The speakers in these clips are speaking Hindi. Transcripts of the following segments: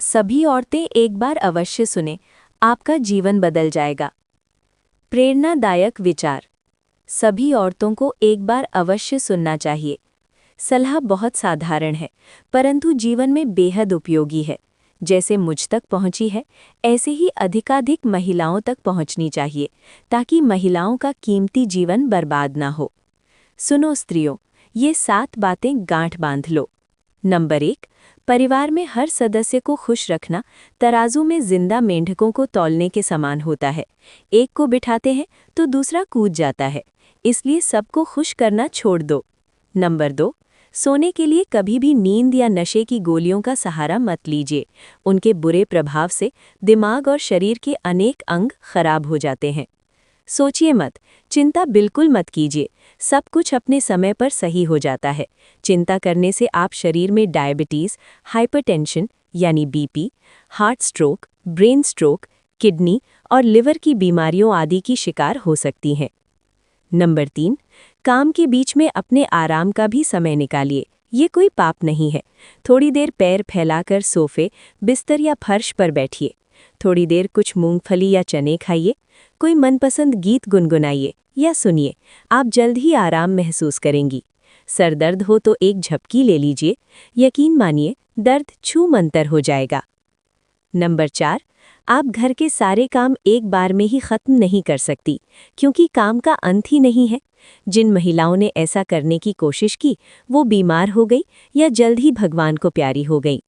सभी औरतें एक बार अवश्य सुने, आपका जीवन बदल जाएगा। प्रेरणादायक विचार। सभी औरतों को एक बार अवश्य सुनना चाहिए। सलाह बहुत साधारण है, परंतु जीवन में बेहद उपयोगी है। जैसे मुझ तक पहुंची है, ऐसे ही अधिकाधिक महिलाओं तक पहुंचनी चाहिए, ताकि महिलाओं का कीमती जीवन बर्बाद ना हो। सुनो स्त्रियों, ये 7 बातें गांठ बांध लो। नंबर 1, परिवार में हर सदस्य को खुश रखना तराजू में जिंदा मेंढकों को तौलने के समान होता है। एक को बिठाते हैं तो दूसरा कूद जाता है, इसलिए सबको खुश करना छोड़ दो। नंबर 2, सोने के लिए कभी भी नींद या नशे की गोलियों का सहारा मत लीजिए। उनके बुरे प्रभाव से दिमाग और शरीर के अनेक अंग खराब हो जाते हैं। सोचिए मत, चिंता बिल्कुल मत कीजिए, सब कुछ अपने समय पर सही हो जाता है। चिंता करने से आप शरीर में डायबिटीज़, हाइपरटेंशन यानी BP, heart stroke, brain stroke, kidney और लिवर की बीमारियों आदि की शिकार हो सकती हैं। नंबर 3, काम के बीच में अपने आराम का भी समय निकालिए। ये कोई पाप नहीं है। थोड़ी देर पैर फैलाकर सोफे, बिस्तर या फर्श पर बैठिए। थोड़ी देर कुछ मूंगफली या चने खाइए। कोई मनपसंद गीत गुनगुनाइए या सुनिए, आप जल्द ही आराम महसूस करेंगी। सर दर्द हो तो एक झपकी ले लीजिए, यकीन मानिए दर्द छूमंतर हो जाएगा। नंबर 4, आप घर के सारे काम एक बार में ही खत्म नहीं कर सकती, क्योंकि काम का अंत ही नहीं है। जिन महिलाओं ने ऐसा करने की कोशिश की, वो बीमार हो गई या जल्द ही भगवान को प्यारी हो गई।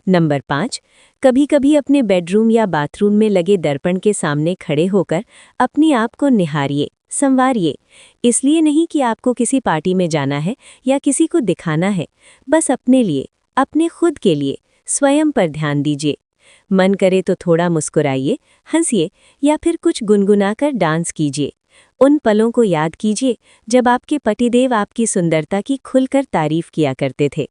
नंबर 5, कभी-कभी अपने बेडरूम या बाथरूम में लगे दर्पण के सामने खड़े होकर अपने आप को निहारिए, संवारिए। इसलिए नहीं कि आपको किसी पार्टी में जाना है या किसी को दिखाना है, बस अपने लिए, अपने खुद के लिए, स्वयं पर ध्यान दीजिए। मन करे तो थोड़ा मुस्कुराइए, हंसिए या फिर कुछ गुनगुनाकर डांस कीजिए। उन पलों को याद कीजिए जब आपके पतिदेव आपकी सुंदरता की खुलकर तारीफ किया करते थे।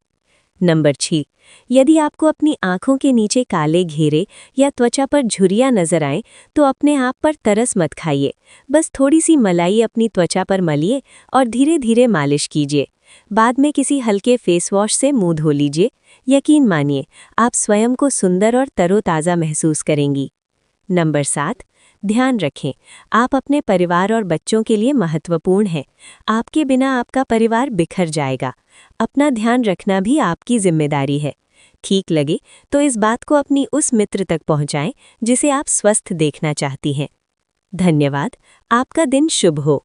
नंबर 6, यदि आपको अपनी आंखों के नीचे काले घेरे या त्वचा पर झुर्रियां नजर आएं, तो अपने आप पर तरस मत खाइए। बस थोड़ी सी मलाई अपनी त्वचा पर मलिए और धीरे धीरे मालिश कीजिए। बाद में किसी हल्के फेस वॉश से मुंह धो लीजिए। यकीन मानिए, आप स्वयं को सुंदर और तरोताज़ा महसूस करेंगी। नंबर 7, ध्यान रखें, आप अपने परिवार और बच्चों के लिए महत्वपूर्ण हैं। आपके बिना आपका परिवार बिखर जाएगा। अपना ध्यान रखना भी आपकी जिम्मेदारी है। ठीक लगे तो इस बात को अपनी उस मित्र तक पहुंचाएं जिसे आप स्वस्थ देखना चाहती हैं। धन्यवाद। आपका दिन शुभ हो।